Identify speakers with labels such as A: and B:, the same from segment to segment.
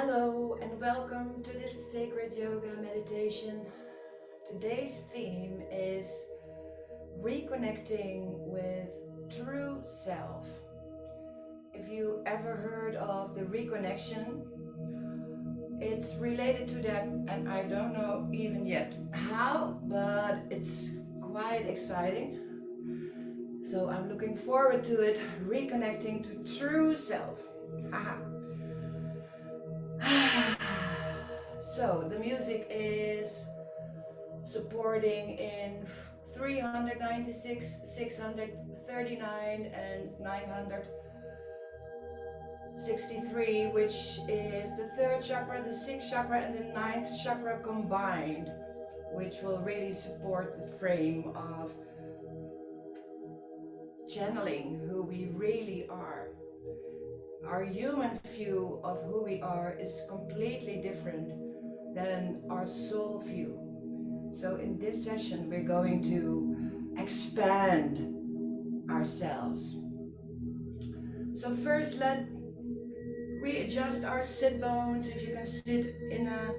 A: Hello and welcome to this sacred yoga meditation. Today's theme is reconnecting with true self. If you ever heard of the reconnection, it's related to that, and I don't know even yet how, but it's quite exciting. So I'm looking forward to it, reconnecting to true self. Haha. So the music is supporting in 396, 639 and 963, which is the third chakra, the sixth chakra and the ninth chakra combined, which will really support the frame of channeling who we really are. Our human view of who we are is completely different than our soul view. So in this session, we're going to expand ourselves. So first, let's readjust our sit bones. If you can sit in a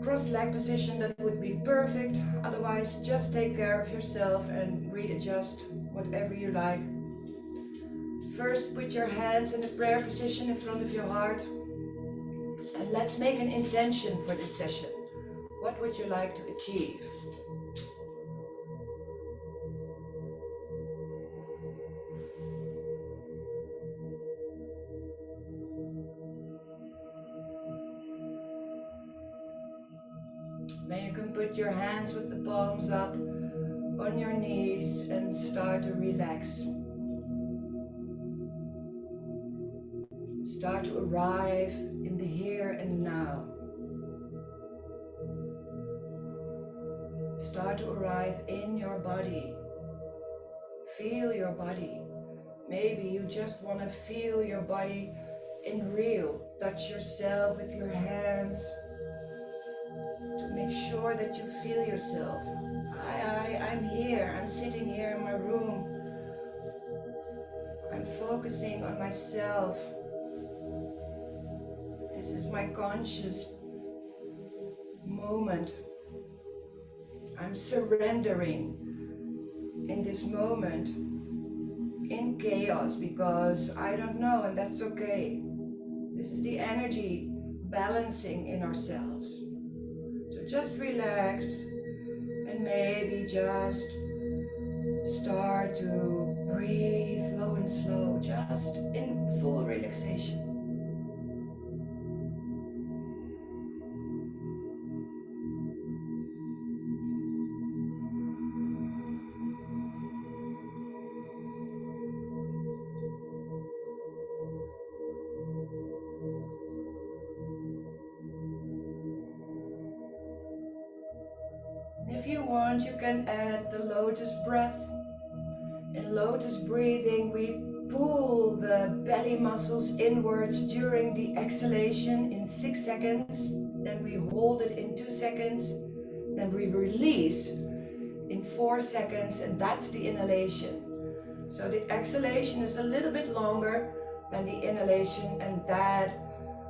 A: cross-leg position, that would be perfect. Otherwise, just take care of yourself and readjust whatever you like. First, put your hands in the prayer position in front of your heart. And let's make an intention for this session. What would you like to achieve? Then you can put your hands with the palms up on your knees and start to relax. Start to arrive in the here and now. Start to arrive in your body. Feel your body. Maybe you just want to feel your body in real. Touch yourself with your hands to make sure that you feel yourself. I'm here. I'm sitting here in my room. I'm focusing on myself. This is my conscious moment. I'm surrendering in this moment in chaos because I don't know, and that's okay. This is the energy balancing in ourselves. So just relax and maybe just start to breathe low and slow, just in full relaxation. If you want, you can add the lotus breath. In lotus breathing, we pull the belly muscles inwards during the exhalation in 6 seconds. Then we hold it in 2 seconds. Then we release in 4 seconds, and that's the inhalation. So the exhalation is a little bit longer than the inhalation, and that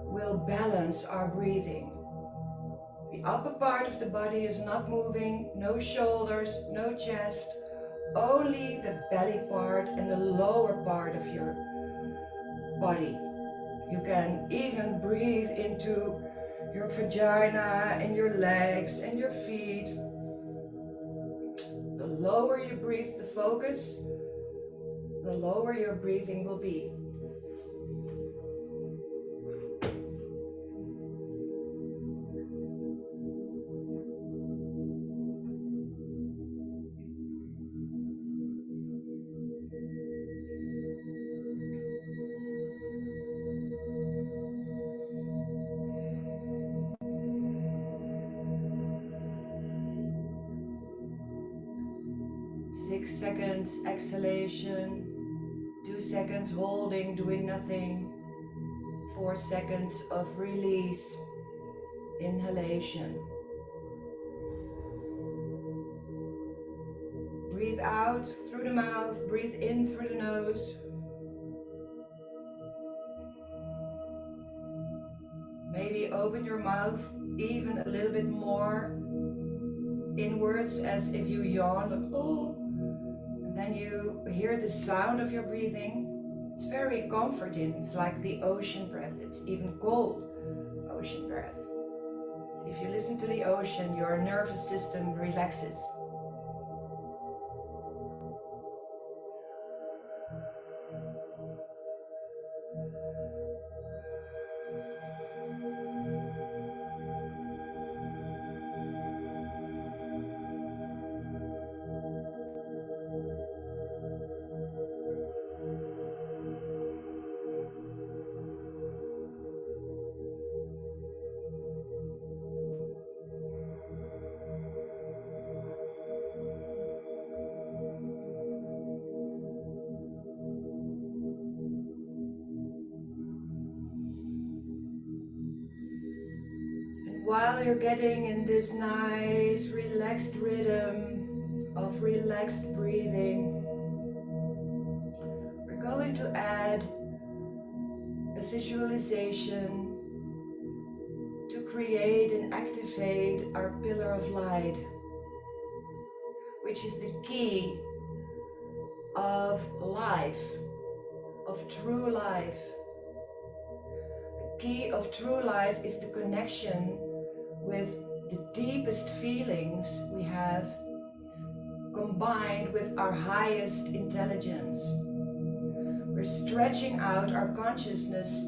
A: will balance our breathing. The upper part of the body is not moving, no shoulders, no chest, only the belly part and the lower part of your body. You can even breathe into your vagina and your legs and your feet. The lower you breathe the focus, the lower your breathing will be. 6 seconds exhalation, 2 seconds holding, doing nothing, 4 seconds of release, inhalation. Breathe out through the mouth, breathe in through the nose. Maybe open your mouth even a little bit more inwards, as if you yawn, like, oh. And then you hear the sound of your breathing. It's very comforting. It's like the ocean breath. It's even called ocean breath. If you listen to the ocean, your nervous system relaxes. While you're getting in this nice relaxed rhythm of relaxed breathing, we're going to add a visualization to create and activate our pillar of light, which is the key of life, of true life. The key of true life is the connection with the deepest feelings we have, combined with our highest intelligence. We're stretching out our consciousness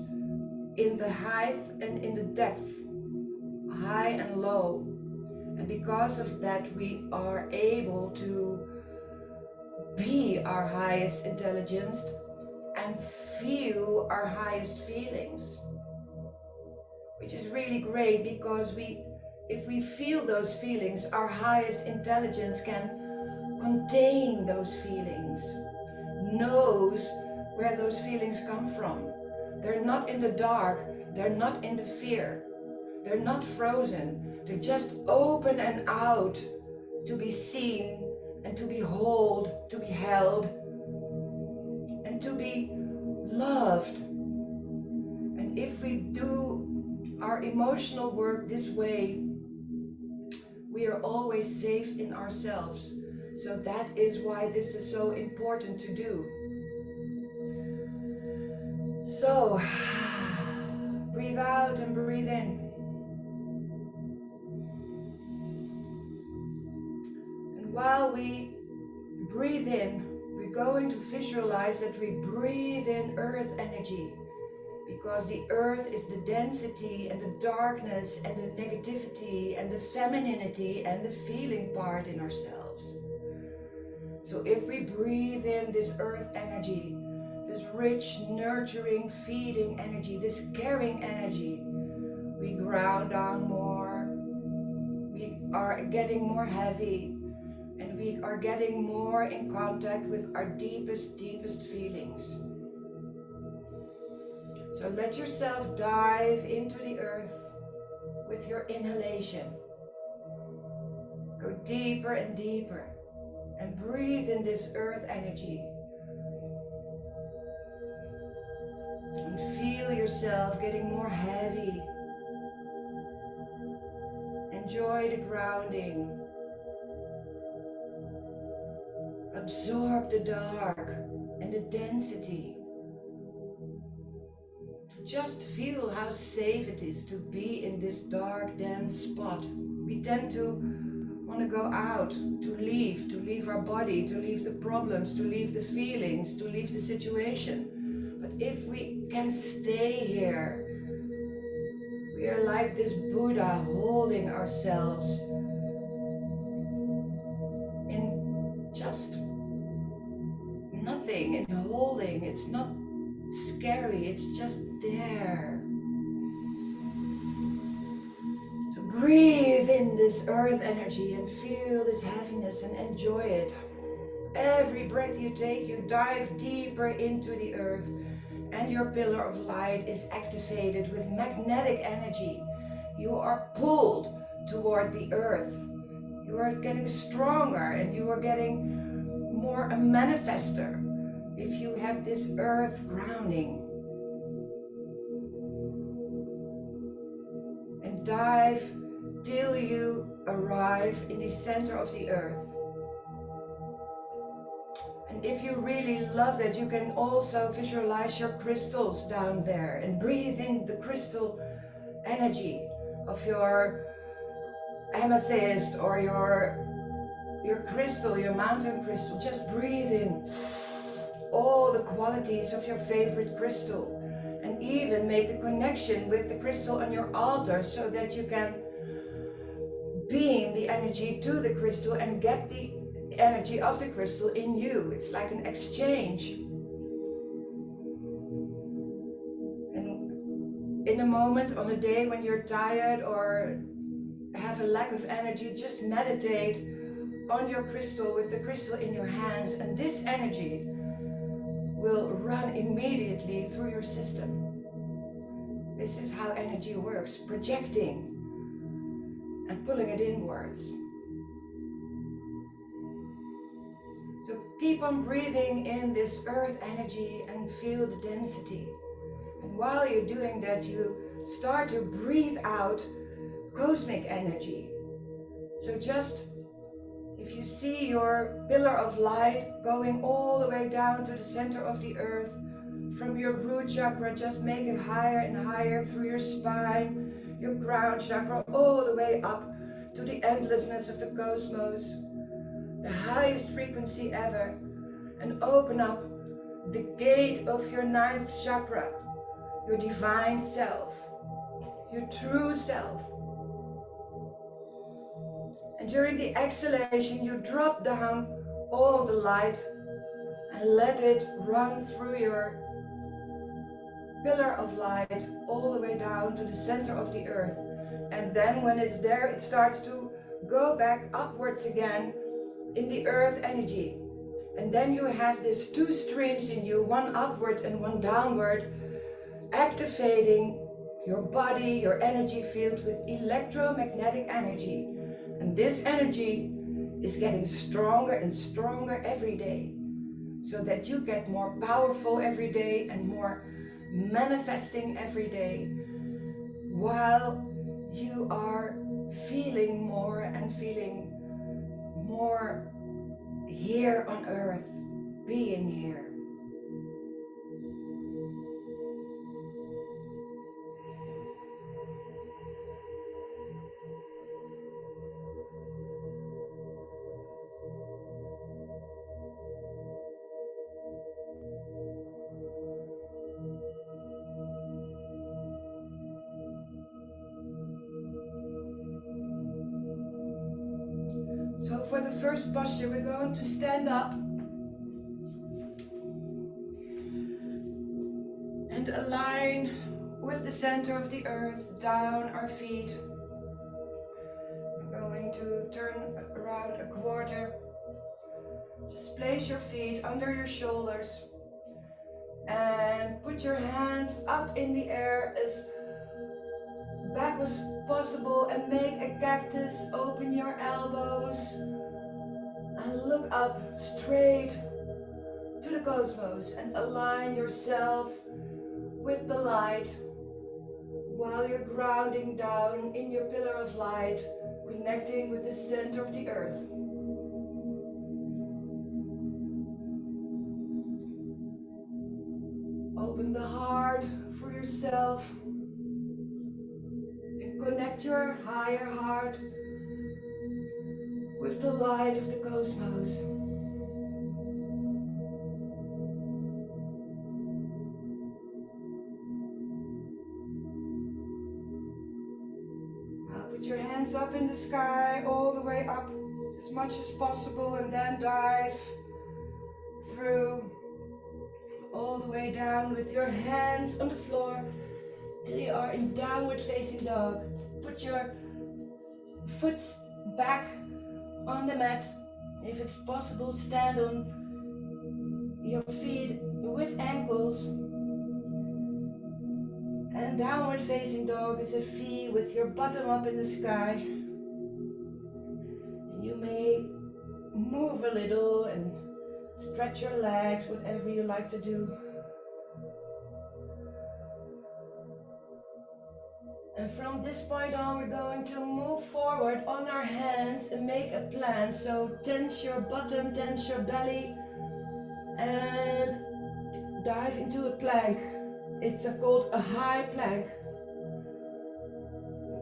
A: in the height and in the depth, high and low. And because of that, we are able to be our highest intelligence and feel our highest feelings. Which is really great, because if we feel those feelings, our highest intelligence can contain those feelings, knows where those feelings come from. They're not in the dark, they're not in the fear, they're not frozen, they're just open and out to be seen and to be held, and to be loved. And if we do our emotional work this way, we are always safe in ourselves. So that is why this is so important to do. So, breathe out and breathe in. And while we breathe in, we're going to visualize that we breathe in earth energy. Because the earth is the density and the darkness and the negativity and the femininity and the feeling part in ourselves. So if we breathe in this earth energy, this rich, nurturing, feeding energy, this caring energy, we ground down more, we are getting more heavy, and we are getting more in contact with our deepest feelings. So let yourself dive into the earth with your inhalation. Go deeper and deeper and breathe in this earth energy. And feel yourself getting more heavy. Enjoy the grounding. Absorb the dark and the density. Just feel how safe it is to be in this dark, dense spot. We tend to want to go out, to leave our body, to leave the problems, to leave the feelings, to leave the situation. But if we can stay here, we are like this Buddha holding ourselves in just nothing, in holding. It's not scary, it's just there. So breathe in this earth energy and feel this heaviness and enjoy it. Every breath you take, you dive deeper into the earth, and your pillar of light is activated with magnetic energy. You are pulled toward the earth. You are getting stronger and you are getting more a manifester if you have this earth grounding. dive till you arrive in the center of the earth. And if you really love that, you can also visualize your crystals down there and breathe in the crystal energy of your amethyst or your crystal, your mountain crystal. Just breathe in all the qualities of your favorite crystal, and even make a connection with the crystal on your altar so that you can beam the energy to the crystal and get the energy of the crystal in you. It's like an exchange. And in a moment, on a day when you're tired or have a lack of energy, just meditate on your crystal with the crystal in your hands, and this energy will run immediately through your system. This is how energy works, projecting and pulling it inwards. So keep on breathing in this earth energy and feel the density. And while you're doing that, you start to breathe out cosmic energy. So just, if you see your pillar of light going all the way down to the center of the earth, from your root chakra, just make it higher and higher through your spine, your crown chakra, all the way up to the endlessness of the cosmos, the highest frequency ever, and open up the gate of your ninth chakra, your divine self, your true self. And during the exhalation, you drop down all the light and let it run through your pillar of light all the way down to the center of the earth. And then when it's there, it starts to go back upwards again in the earth energy. And then you have these two streams in you, one upward and one downward, activating your body, your energy field with electromagnetic energy. And this energy is getting stronger and stronger every day, so that you get more powerful every day and more manifesting every day, while you are feeling more and feeling more here on earth, being here. So for the first posture, we're going to stand up and align with the center of the earth, down our feet. We're going to turn around a quarter. Just place your feet under your shoulders and put your hands up in the air as back as possible, and make a cactus. Open your elbows and look up straight to the cosmos and align yourself with the light while you're grounding down in your pillar of light, connecting with the center of the earth. Open the heart for yourself and connect your higher heart with the light of the cosmos. Now put your hands up in the sky, all the way up as much as possible, and then dive through all the way down with your hands on the floor till you are in downward facing dog. Put your foot back on the mat. If it's possible, stand on your feet with ankles. And downward facing dog is a V with your bottom up in the sky. And you may move a little and stretch your legs, whatever you like to do. And from this point on, we're going to move forward on our hands and make a plan. So tense your bottom, tense your belly, and dive into a plank. It's called a high plank.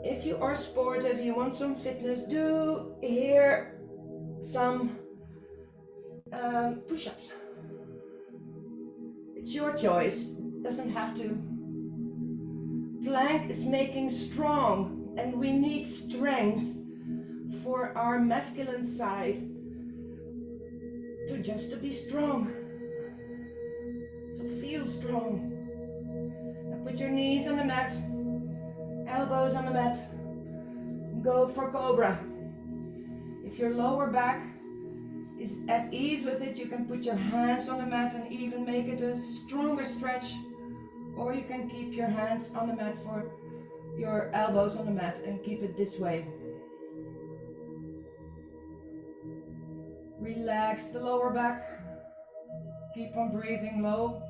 A: If you are sportive, you want some fitness, do here some push-ups. It's your choice, doesn't have to. Plank is making strong, and we need strength for our masculine side to just to be strong. So feel strong. Now put your knees on the mat, elbows on the mat. Go for cobra. If your lower back is at ease with it, you can put your hands on the mat and even make it a stronger stretch. Or you can keep your hands on the mat for your elbows on the mat and keep it this way. Relax the lower back. Keep on breathing low.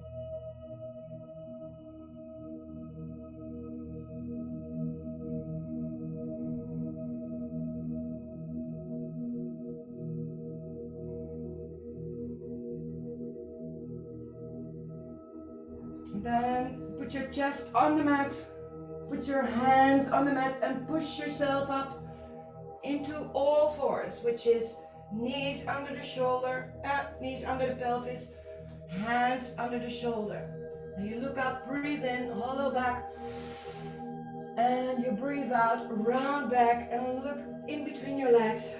A: Then put your chest on the mat. Put your hands on the mat and push yourself up into all fours, which is knees under the shoulder, knees under the pelvis, hands under the shoulder. And you look up, breathe in, hollow back, and you breathe out, round back, and look in between your legs.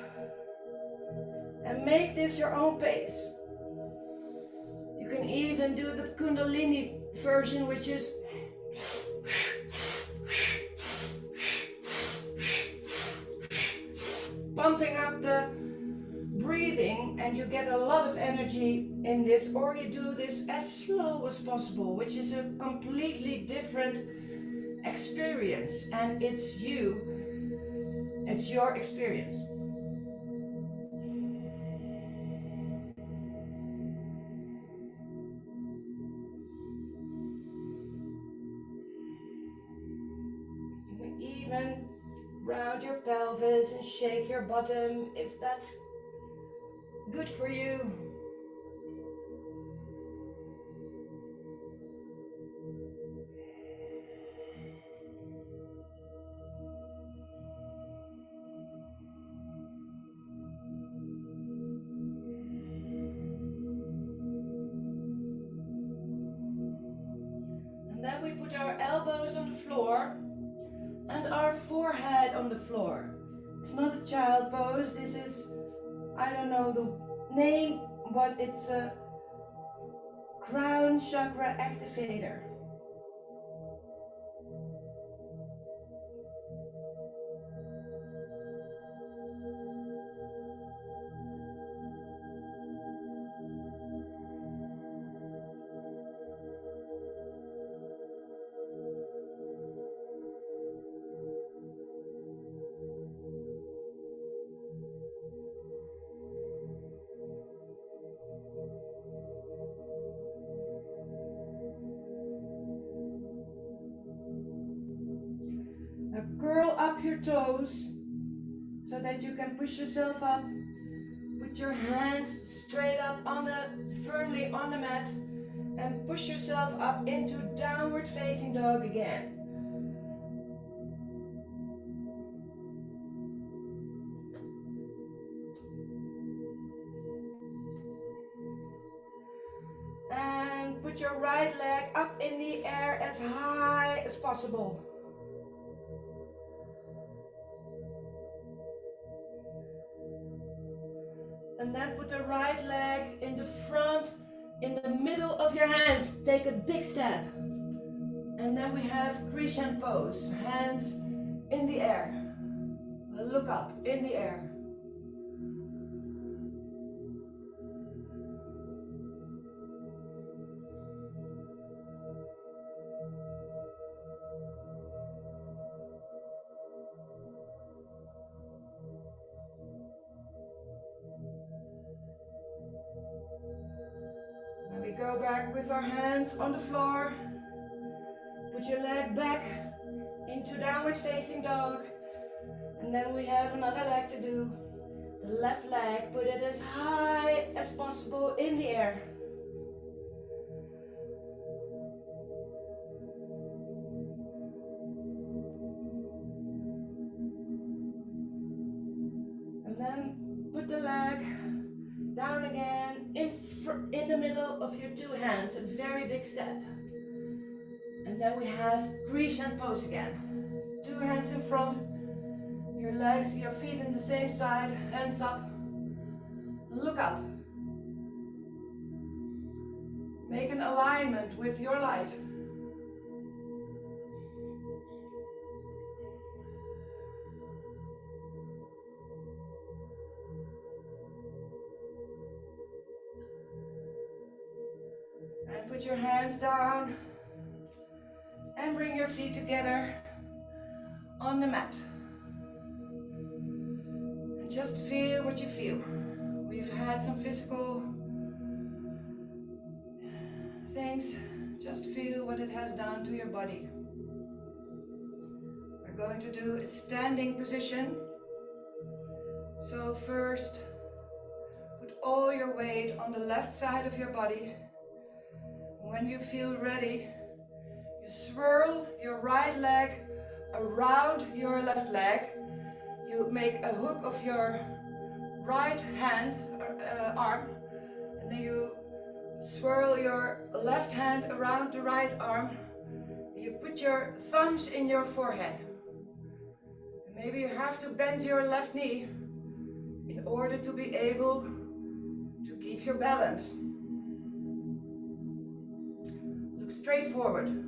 A: And make this your own pace. You can even do the Kundalini version, which is pumping up the breathing, and you get a lot of energy in this. Or you do this as slow as possible, which is a completely different experience, and it's your experience. You can even round your pelvis and shake your bottom if that's good for you. And then we put our elbows on the floor and our forehead on the floor. It's not a child pose. This is, I don't know the name, but it's a crown chakra activator. Now curl up your toes so that you can push yourself up. Put your hands straight up firmly on the mat, and push yourself up into downward facing dog again. And put your right leg up in the air as high as possible. And then put the right leg in the front, in the middle of your hands. Take a big step. And then we have crescent pose. Hands in the air. Look up, in the air. And we go back with our hands on the floor. Put your leg back into downward facing dog. And then we have another leg to do. The left leg, put it as high as possible in the air. And then put the leg down again in the middle of your two hands, a very big step. And then we have Grecian pose again. Two hands in front, your legs, your feet in the same side, hands up. Look up. Make an alignment with your light. And put your hands down and bring your feet together on the mat. And just feel what you feel. We've had some physical things. Just feel what it has done to your body. We're going to do a standing position. So first, put all your weight on the left side of your body. When you feel ready, you swirl your right leg around your left leg. You make a hook of your right hand, arm, and then you swirl your left hand around the right arm. You put your thumbs in your forehead. Maybe you have to bend your left knee in order to be able to keep your balance. Look straight forward.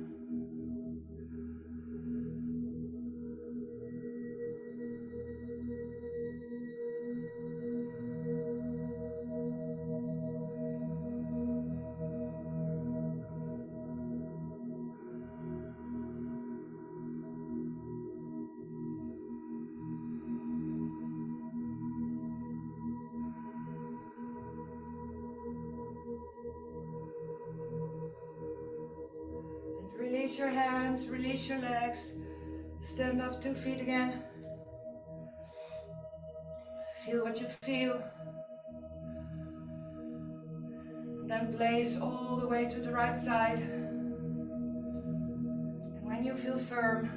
A: Release your hands, release your legs. Stand up 2 feet again. Feel what you feel. Then place all the way to the right side. And when you feel firm,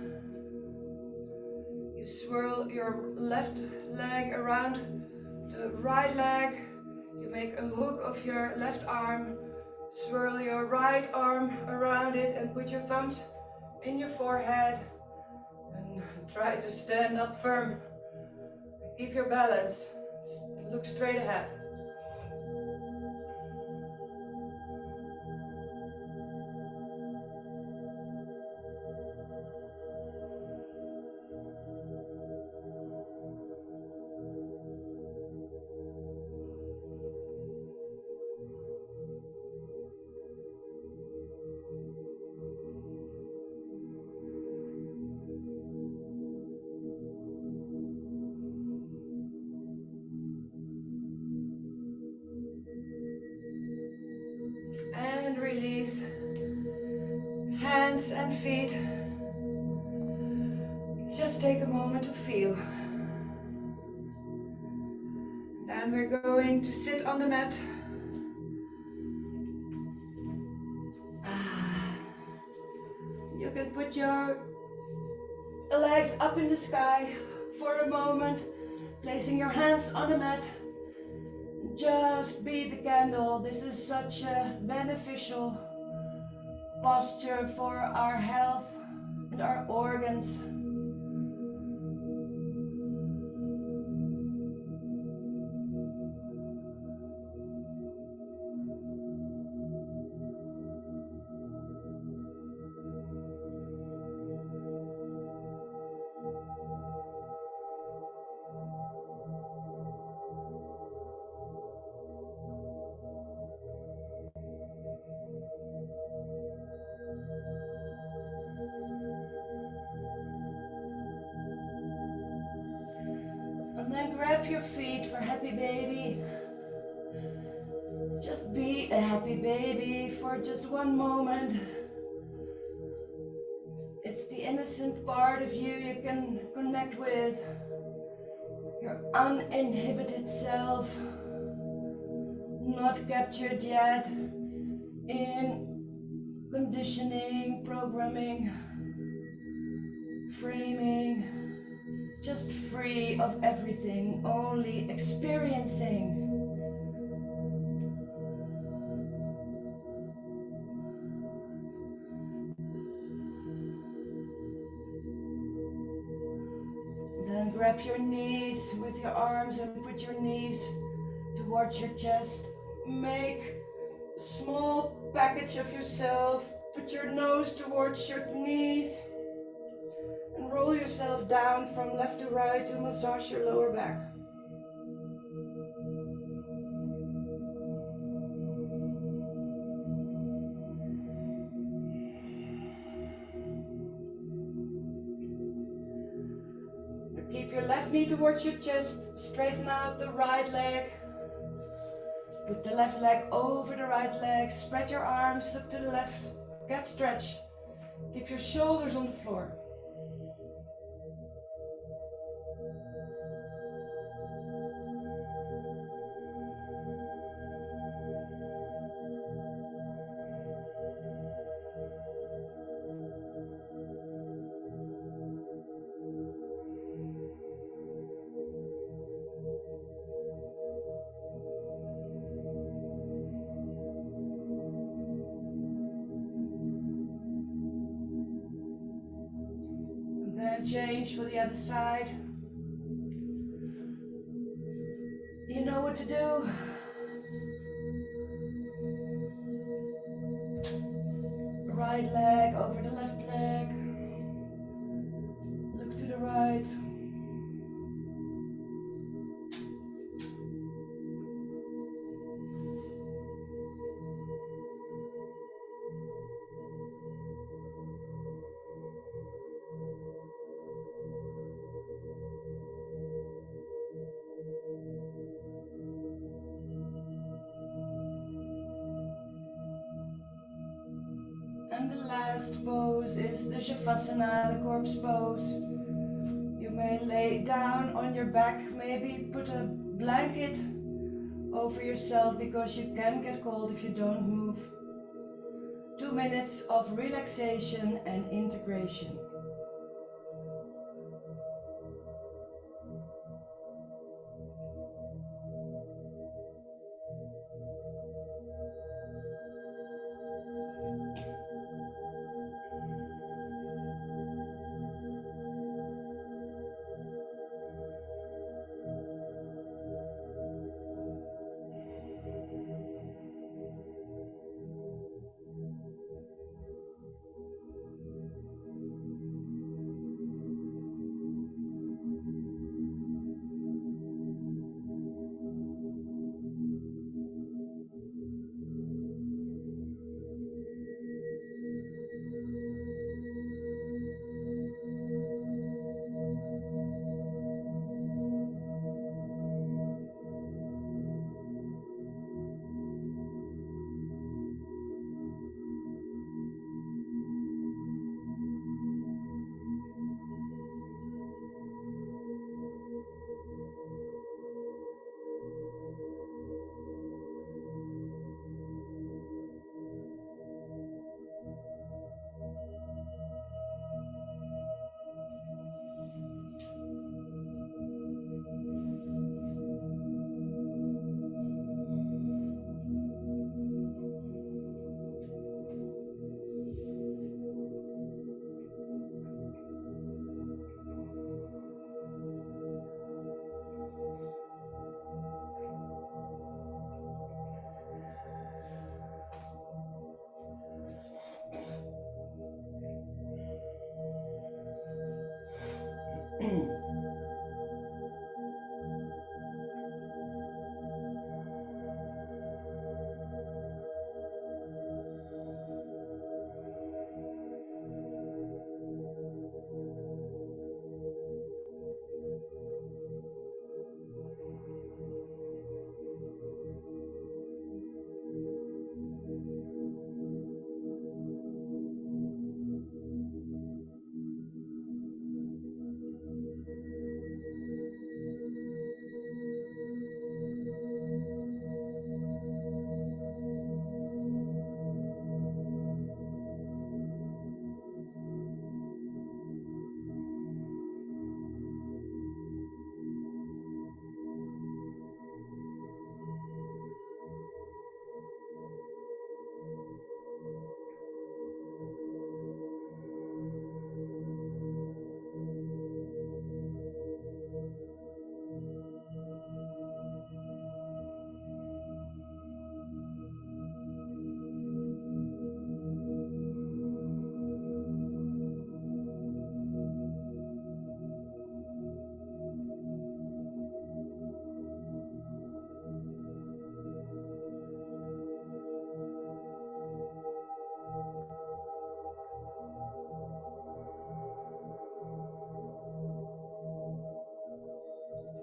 A: you swirl your left leg around the right leg. You make a hook of your left arm. Swirl your right arm around it and put your thumbs in your forehead. And try to stand up firm. Keep your balance. Look straight ahead. And release. Hands and feet. Just take a moment to feel. And we're going to sit on the mat. You can put your legs up in the sky for a moment, placing your hands on the mat. Just be the candle. This is such a beneficial posture for our health and our organs. And then grab your feet for happy baby. Just be a happy baby for just one moment. It's the innocent part of you you can connect with, your uninhibited self, not captured yet in conditioning, programming, framing, just free of everything, only experiencing. Then grab your knees with your arms and put your knees towards your chest. Make a small package of yourself. Put your nose towards your knees and roll yourself down from left to right to massage your lower back. Keep your left knee towards your chest. Straighten out the right leg. Put the left leg over the right leg. Spread your arms, look to the left. Get stretch. Keep your shoulders on the floor. And then change for the other side. You know what to do. Right leg over the left leg. Look to the right. And the last pose is the Shavasana, the corpse pose. You may lay down on your back, maybe put a blanket over yourself because you can get cold if you don't move. 2 minutes of relaxation and integration.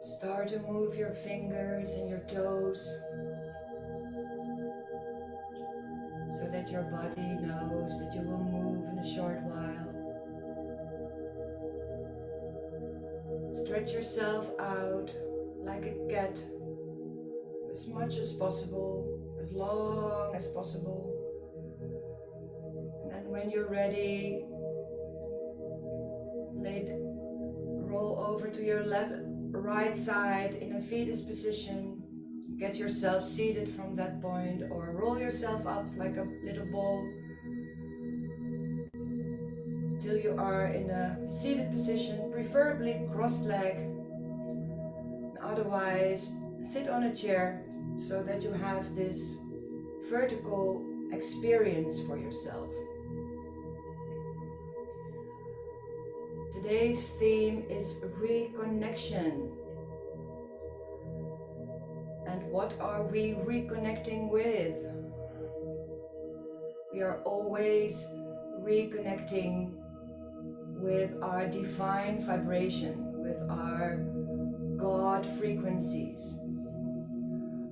A: Start to move your fingers and your toes so that your body knows that you will move in a short while. Stretch yourself out like a cat as much as possible, as long as possible. And then when you're ready, roll over to your right side in a fetus position. Get yourself seated from that point, or roll yourself up like a little ball till you are in a seated position, preferably crossed-legged. Otherwise, sit on a chair so that you have this vertical experience for yourself. Today's theme is reconnection. And what are we reconnecting with? We are always reconnecting with our divine vibration, with our God frequencies.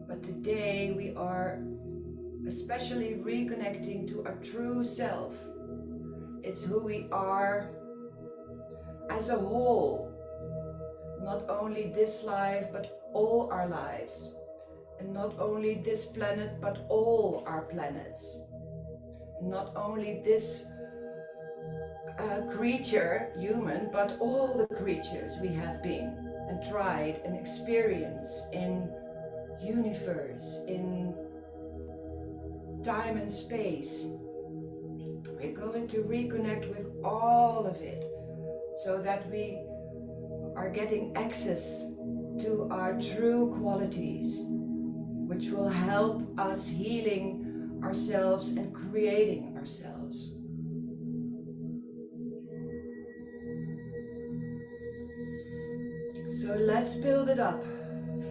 A: But today we are especially reconnecting to our true self. It's who we are as a whole, not only this life but all our lives, and not only this planet but all our planets, not only this creature, human, but all the creatures we have been and tried and experienced in universe, in time and space. We're going to reconnect with all of it so that we are getting access to our true qualities, which will help us healing ourselves and creating ourselves. So let's build it up.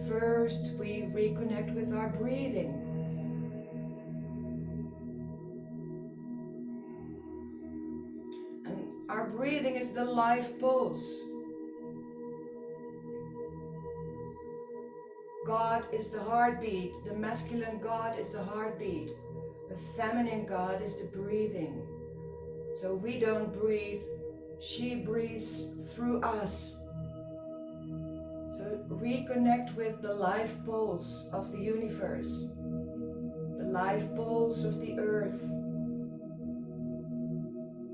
A: First, we reconnect with our breathing. And our breathing is the life pulse. God is the heartbeat. The masculine God is the heartbeat. The feminine God is the breathing. So we don't breathe. She breathes through us. So reconnect with the life pulse of the universe, the life pulse of the earth,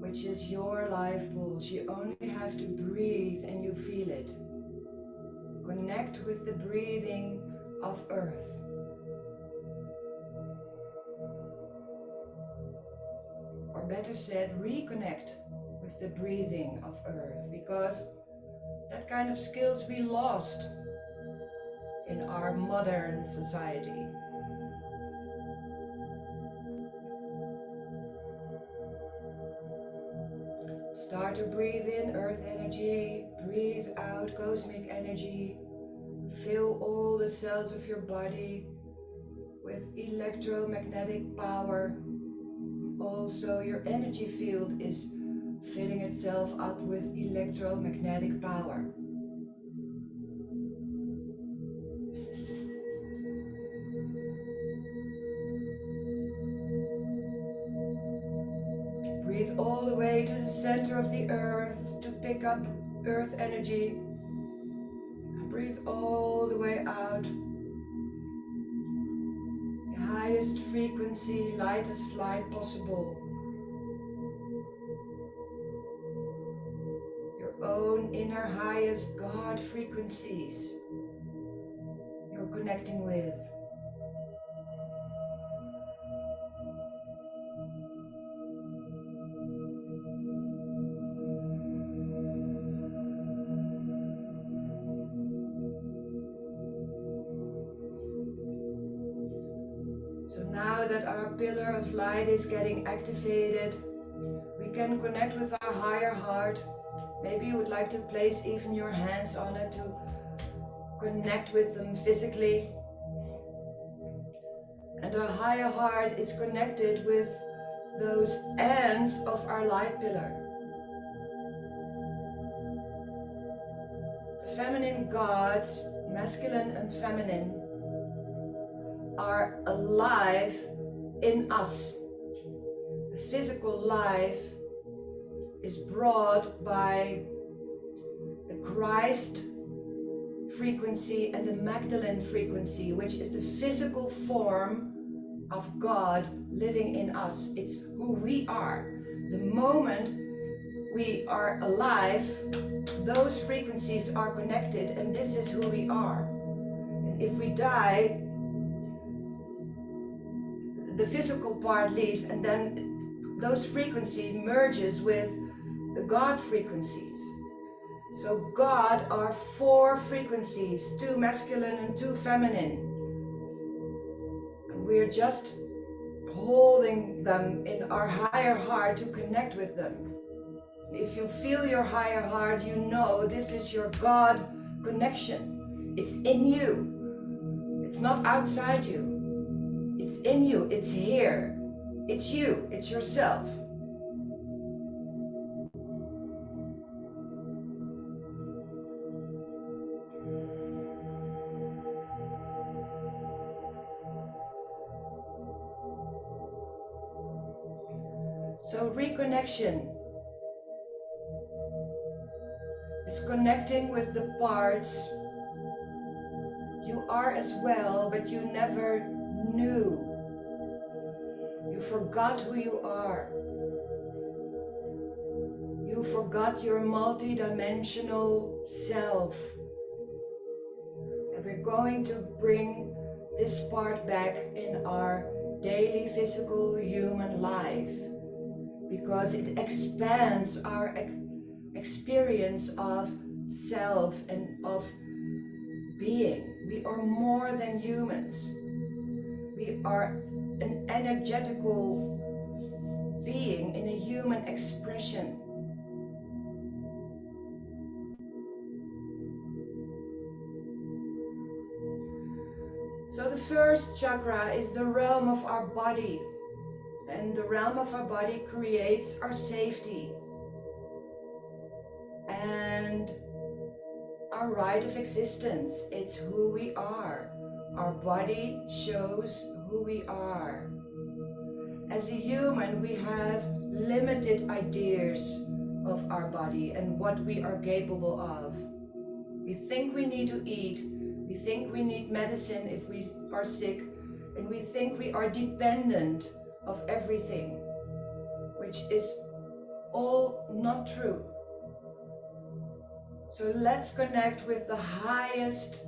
A: which is your life pulse. You only have to breathe and you feel it. Connect with the breathing of earth. Or better said, reconnect with the breathing of earth, because that kind of skills we lost in our modern society. Start to breathe in earth energy, breathe out cosmic energy. Fill all the cells of your body with electromagnetic power. Also, your energy field is filling itself up with electromagnetic power. Breathe all the way to the center of the earth to pick up earth energy. Breathe all the way out. The highest frequency, lightest light possible. Your own inner highest God frequencies you're connecting with. So now that our pillar of light is getting activated, we can connect with our higher heart. Maybe you would like to place even your hands on it to connect with them physically. And our higher heart is connected with those ends of our light pillar. The feminine gods, masculine and feminine, are alive in us. The physical life is brought by the Christ frequency and the Magdalene frequency, which is the physical form of God living in us. It's who we are. The moment we are alive, those frequencies are connected, and this is who we are. And if we die, the physical part leaves, and then those frequencies merges with the God frequencies. So God are 4 frequencies, 2 masculine and 2 feminine. And we're just holding them in our higher heart to connect with them. If you feel your higher heart, you know this is your God connection. It's in you. It's not outside you. It's in you. It's here. It's you. It's yourself. So reconnection is connecting with the parts you are as well, but you never knew. You forgot who you are. You forgot your multi-dimensional self. And we're going to bring this part back in our daily physical human life, because it expands our experience of self and of being. We are more than humans. We are an energetical being in a human expression. So the first chakra is the realm of our body, and the realm of our body creates our safety and our right of existence. It's who we are. Our body shows who we are. As a human, we have limited ideas of our body and what we are capable of. We think we need to eat. We think we need medicine if we are sick. And we think we are dependent of everything, which is all not true. So let's connect with the highest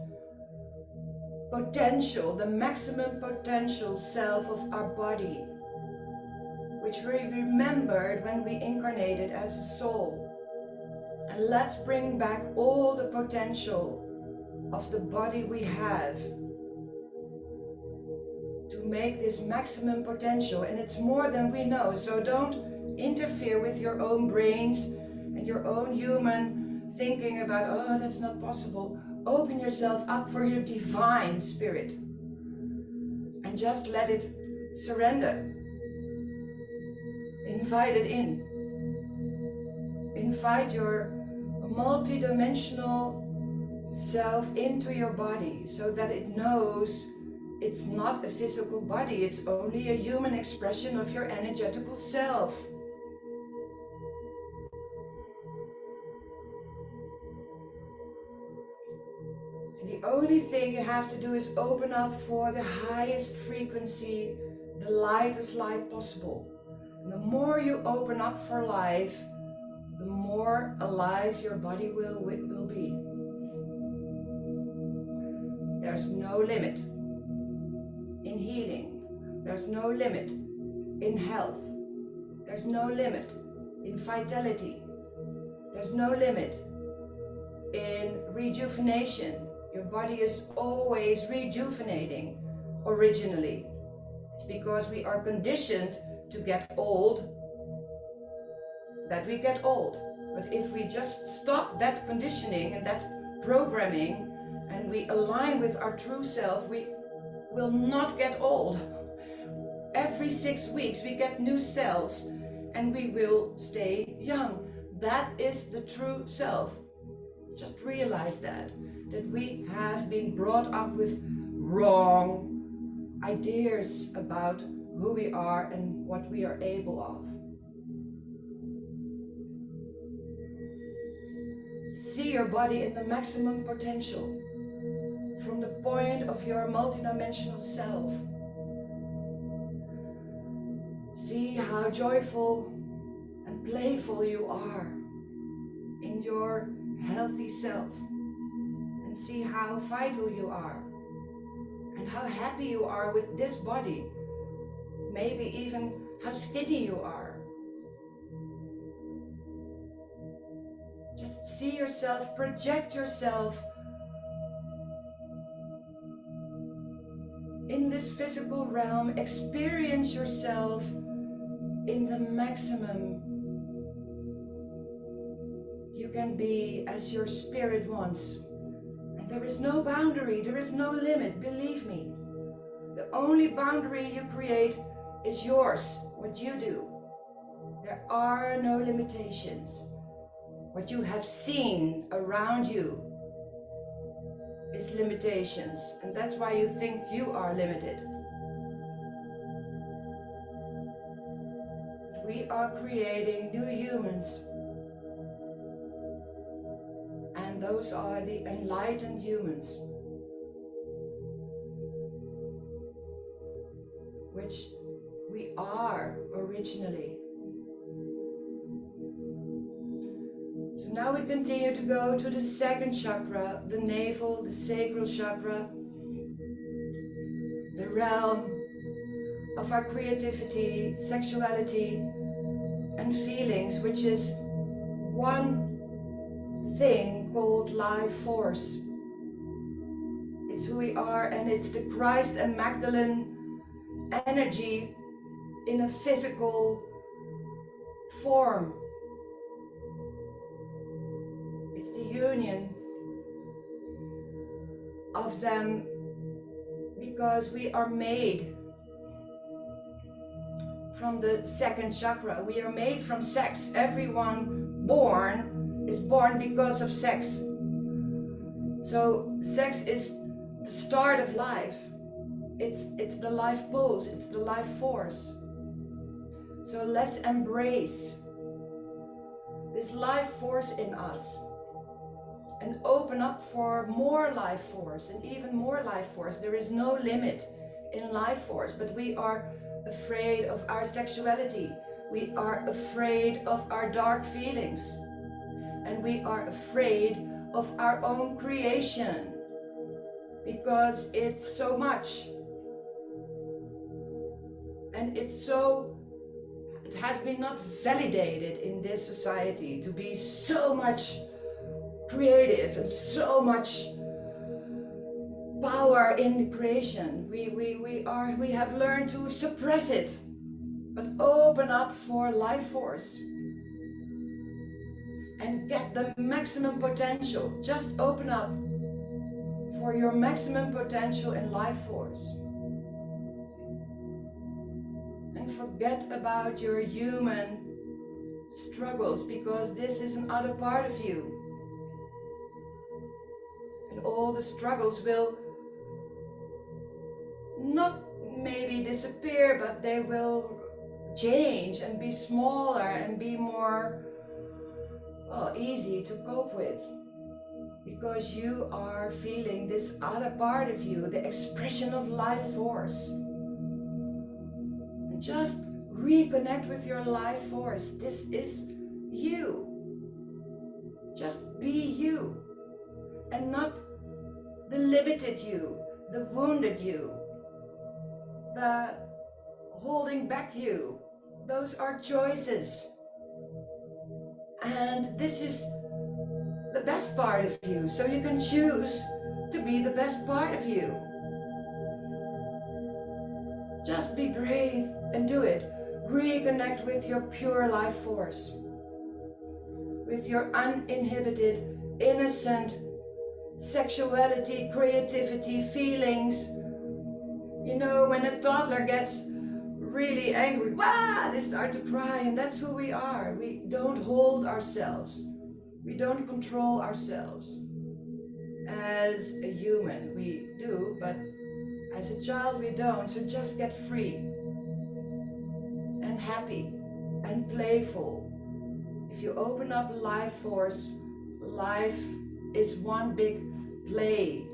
A: potential, the maximum potential self of our body, which we remembered when we incarnated as a soul. And let's bring back all the potential of the body we have to make this maximum potential. And it's more than we know. So don't interfere with your own brains and your own human thinking about, oh, that's not possible. Open yourself up for your divine spirit and just let it surrender. Invite it in. Invite your multi-dimensional self into your body so that it knows it's not a physical body, it's only a human expression of your energetical self. And the only thing you have to do is open up for the highest frequency, the lightest light possible. And the more you open up for life, the more alive your body will be. There's no limit in healing. There's no limit in health. There's no limit in vitality. There's no limit in rejuvenation. Your body is always rejuvenating originally. It's because we are conditioned to get old that we get old. But if we just stop that conditioning and that programming and we align with our true self, we will not get old. Every 6 weeks we get new cells and we will stay young. That is the true self. Just realize that we have been brought up with wrong ideas about who we are and what we are able of. See your body in the maximum potential from the point of your multidimensional self. See how joyful and playful you are in your healthy self, and see how vital you are and how happy you are with this body, maybe even how skinny you are. Just see yourself, project yourself in this physical realm, experience yourself in the maximum you can be as your spirit wants. And there is no boundary, there is no limit, believe me. The only boundary you create is yours, what you do. There are no limitations. What you have seen around you is limitations, and that's why you think you are limited. We are creating new humans, and those are the enlightened humans, which we are originally. So now we continue to go to the second chakra, the navel, the sacral chakra, the realm of our creativity, sexuality, and feelings, which is one thing called life force. It's who we are, and it's the Christ and Magdalene energy in a physical form. It's the union of them, because we are made from the second chakra. We are made from sex. Everyone born is born because of sex. So sex is the start of life. It's the life pulse, it's the life force. So let's embrace this life force in us and open up for more life force and even more life force. There is no limit in life force, but we are afraid of our sexuality. We are afraid of our dark feelings, and we are afraid of our own creation because it's so much, and it has been not validated in this society to be so much creative and so much power in the creation. We have learned to suppress it, but open up for life force and get the maximum potential. Just open up for your maximum potential in life force. And forget about your human struggles, because this is another part of you. And all the struggles will not maybe disappear, but they will change and be smaller and be more easy to cope with, because you are feeling this other part of you, the expression of life force. And just reconnect with your life force. This is you. Just be you, and not the limited you, the wounded you, the holding back you. Those are choices. And this is the best part of you, so you can choose to be the best part of you. Just be brave and do it. Reconnect with your pure life force, with your uninhibited, innocent sexuality, creativity, feelings. You know, when a toddler gets really angry, they start to cry, and that's who we are. We don't hold ourselves. We don't control ourselves. As a human, we do, but as a child, we don't. So just get free and happy and playful. If you open up life force, life is one big play.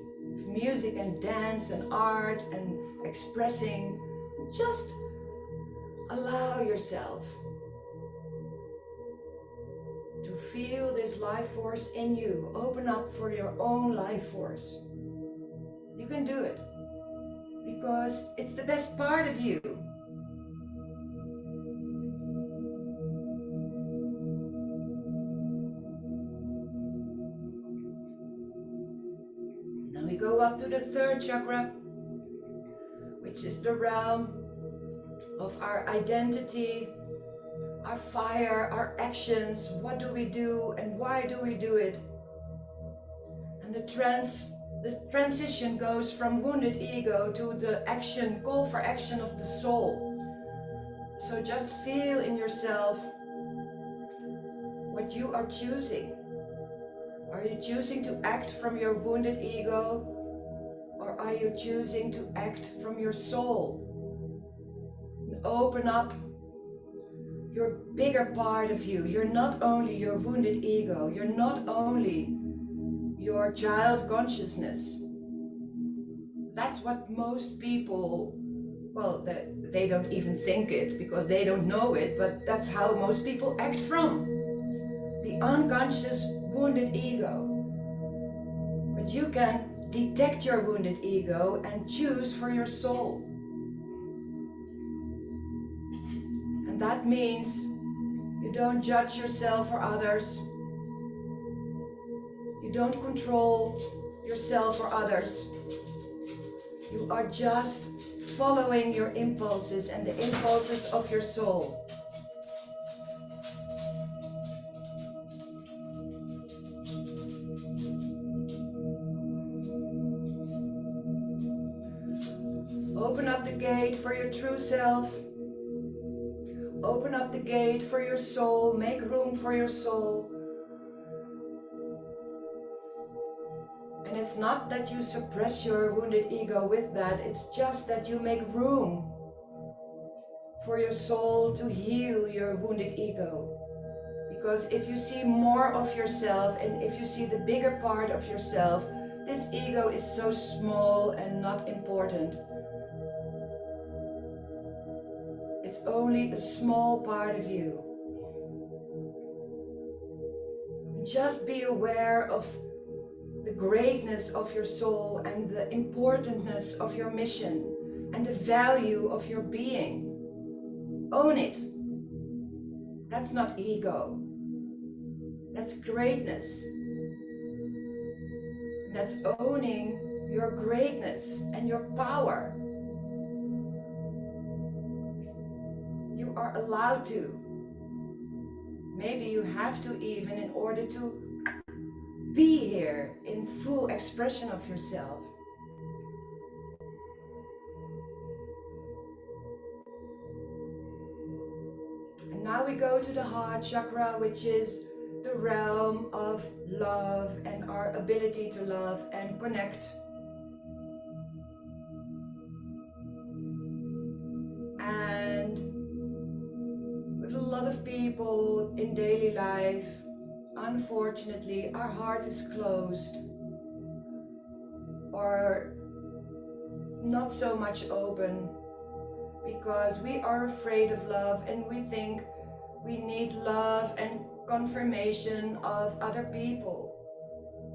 A: Music and dance and art and expressing. Just allow yourself to feel this life force in you. Open up for your own life force. You can do it because it's the best part of you. Now we go up to the third chakra, which is the realm of our identity, our fire, our actions. What do we do and why do we do it? And the transition goes from wounded ego to the action, call for action of the soul. So just feel in yourself what you are choosing. Are you choosing to act from your wounded ego, or are you choosing to act from your soul? Open up your bigger part of you. You're not only your wounded ego, you're not only your child consciousness. That's what most people, well, they don't even think it because they don't know it, but that's how most people act from. The unconscious wounded ego. But you can detect your wounded ego and choose for your soul. And that means you don't judge yourself or others. You don't control yourself or others. You are just following your impulses and the impulses of your soul. Open up the gate for your true self. Open up the gate for your soul. Make room for your soul. And it's not that you suppress your wounded ego with that. It's just that you make room for your soul to heal your wounded ego. Because if you see more of yourself and if you see the bigger part of yourself, this ego is so small and not important. It's only a small part of you. Just be aware of the greatness of your soul and the importantness of your mission and the value of your being. Own it. That's not ego. That's greatness. That's owning your greatness and your power. You are allowed to. Maybe you have to even in order to be here in full expression of yourself. And now we go to the heart chakra, which is the realm of love and our ability to love and connect. And with a lot of people in daily life, unfortunately, our heart is closed or not so much open because we are afraid of love and we think we need love and confirmation of other people.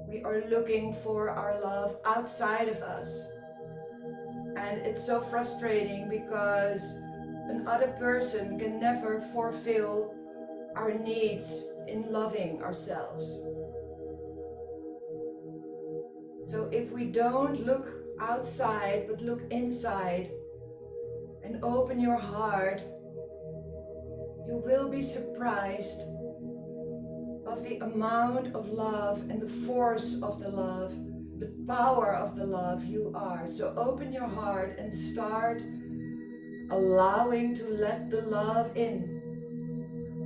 A: We are looking for our love outside of us. And it's so frustrating because another person can never fulfill our needs in loving ourselves. So if we don't look outside but look inside and open your heart, you will be surprised of the amount of love and the force of the love, the power of the love you are. So open your heart and start allowing to let the love in.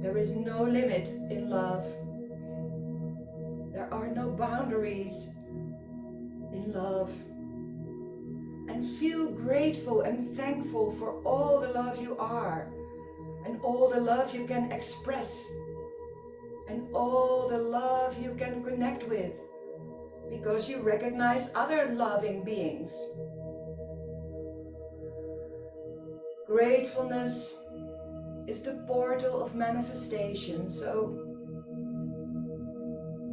A: There is no limit in love. there are no boundaries in love. And feel grateful and thankful for all the love you are, and all the love you can express, and all the love you can connect with, because you recognize other loving beings. Gratefulness is the portal of manifestation, so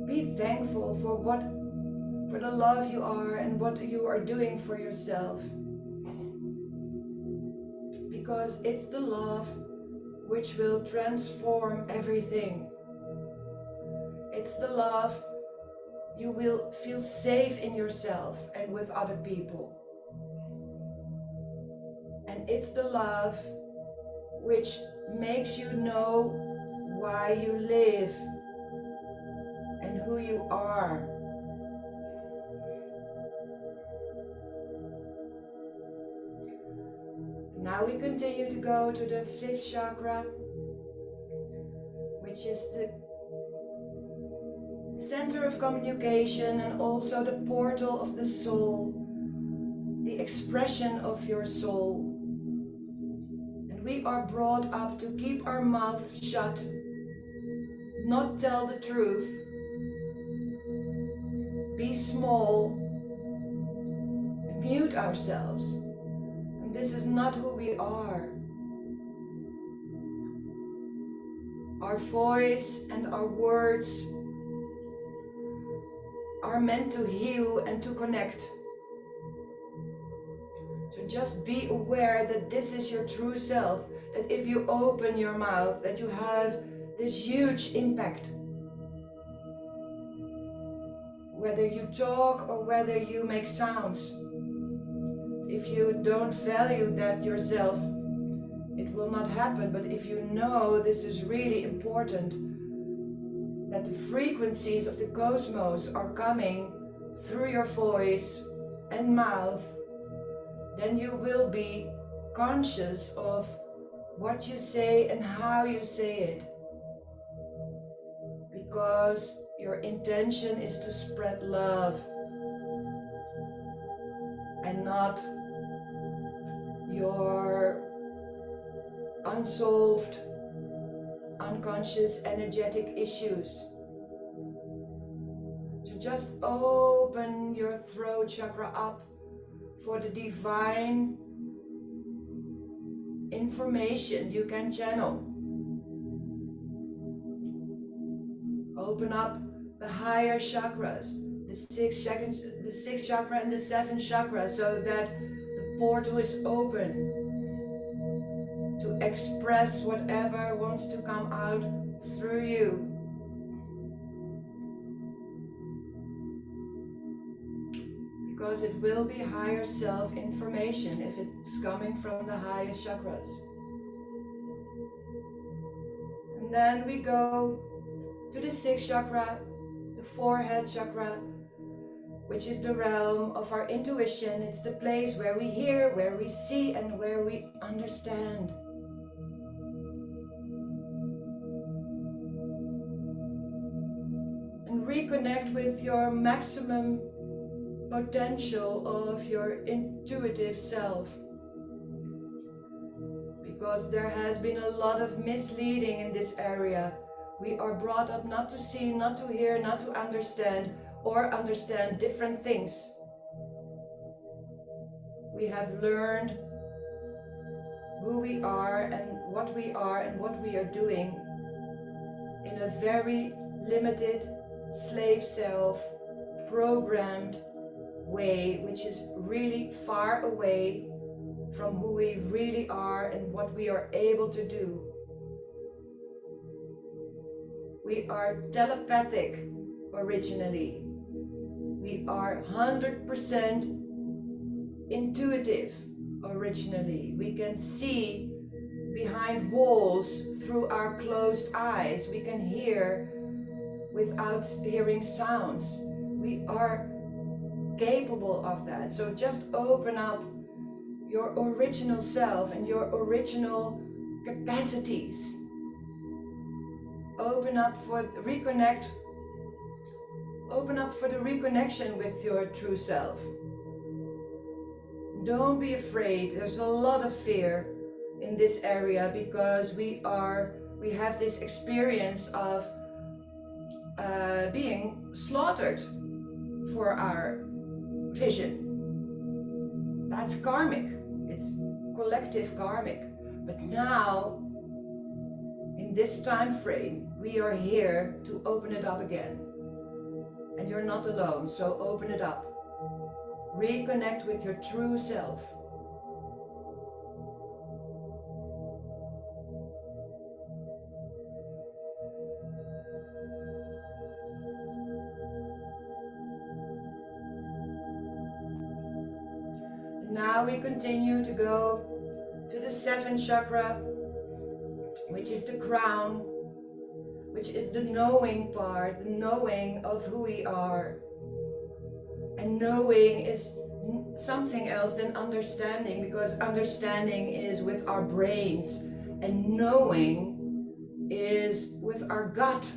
A: be thankful for the love you are and what you are doing for yourself. Because it's the love which will transform everything. It's the love you will feel safe in yourself and with other people. And it's the love which makes you know why you live and who you are. Now we continue to go to the 5th chakra, which is the center of communication and also the portal of the soul, the expression of your soul. And we are brought up to keep our mouth shut, not tell the truth, be small, and mute ourselves. And this is not who we are. Our voice and our words are meant to heal and to connect. So just be aware that this is your true self, that if you open your mouth, that you have this huge impact. Whether you talk or whether you make sounds. If you don't value that yourself, it will not happen. But if you know this is really important, that the frequencies of the cosmos are coming through your voice and mouth, then you will be conscious of what you say and how you say it. Because your intention is to spread love and not your unsolved, unconscious, energetic issues. So just open your throat chakra up for the divine information you can channel. Open up the higher chakras, the sixth chakra and the 7th chakra, so that the portal is open to express whatever wants to come out through you. Because it will be higher self information if it's coming from the highest chakras. And then we go to the 6th chakra, the forehead chakra, which is the realm of our intuition. It's the place where we hear, where we see, and where we understand. And reconnect with your maximum potential of your intuitive self. Because there has been a lot of misleading in this area. We are brought up not to see, not to hear, not to understand, or understand different things. We have learned who we are and what we are doing in a very limited, slave self, programmed way, which is really far away from who we really are and what we are able to do. We are telepathic originally. We are 100% intuitive originally. We can see behind walls through our closed eyes. We can hear without hearing sounds. We are capable of that. So just open up your original self and your original capacities. Open up for reconnect Open up for the reconnection with your true self. Don't be afraid. There's a lot of fear in this area because we have this experience of being slaughtered for our vision. That's karmic. It's collective karmic. But now, in this time frame, we are here to open it up again. And you're not alone, so open it up. Reconnect with your true self. Now we continue to go to the 7th chakra, which is the crown, which is the knowing part, the knowing of who we are. And knowing is something else than understanding, because understanding is with our brains and knowing is with our gut.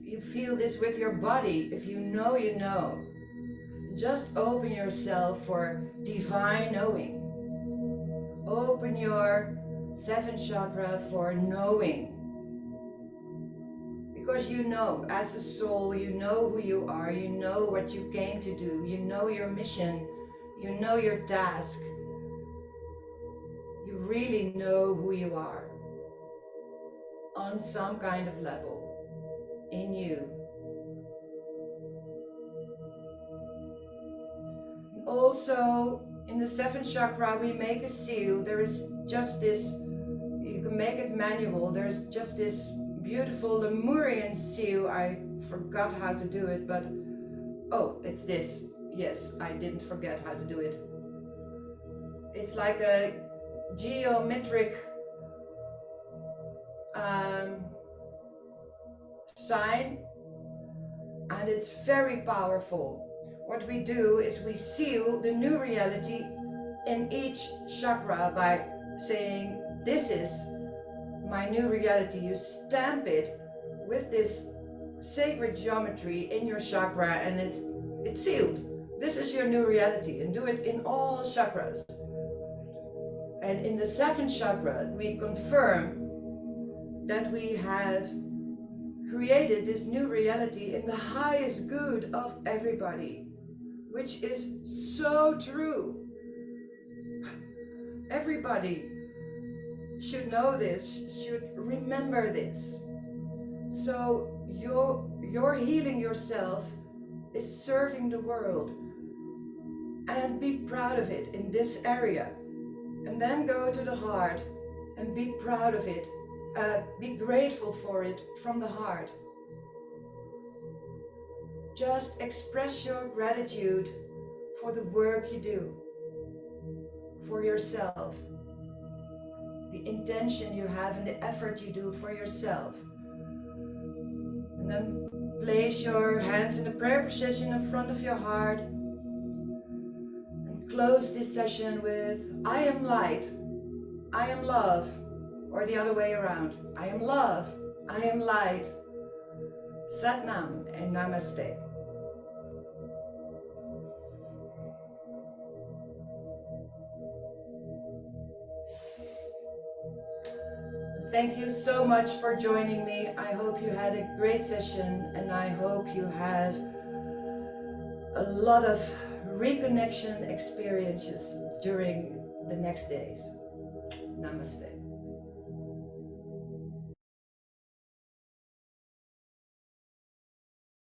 A: You feel this with your body. If you know, you know. Just open yourself for divine knowing. Open your 7th chakra for knowing. Because you know, as a soul, you know who you are, you know what you came to do, you know your mission, you know your task. You really know who you are on some kind of level in you. Also, in the 7th chakra, we make a seal. There is just this, you can make it manual, there's just this beautiful Lemurian seal. I forgot how to do it, but oh, it's this. Yes, I didn't forget how to do it. It's like a geometric sign, and it's very powerful. What we do is we seal the new reality in each chakra by saying, this is my new reality. You stamp it with this sacred geometry in your chakra and it's sealed. This is your new reality, and do it in all chakras. And in the 7th chakra, we confirm that we have created this new reality in the highest good of everybody, which is so true. Everybody should know this, should remember this. So you're healing yourself is serving the world, and be proud of it in this area. And then go to the heart and be proud of it. Be grateful for it from the heart. Just express your gratitude for the work you do, for yourself, the intention you have and the effort you do for yourself. And then place your hands in the prayer position in front of your heart and close this session with, I am light, I am love, or the other way around. I am love, I am light. Sat Nam and Namaste. Thank you so much for joining me. I hope you had a great session, and I hope you have a lot of reconnection experiences during the next days. Namaste.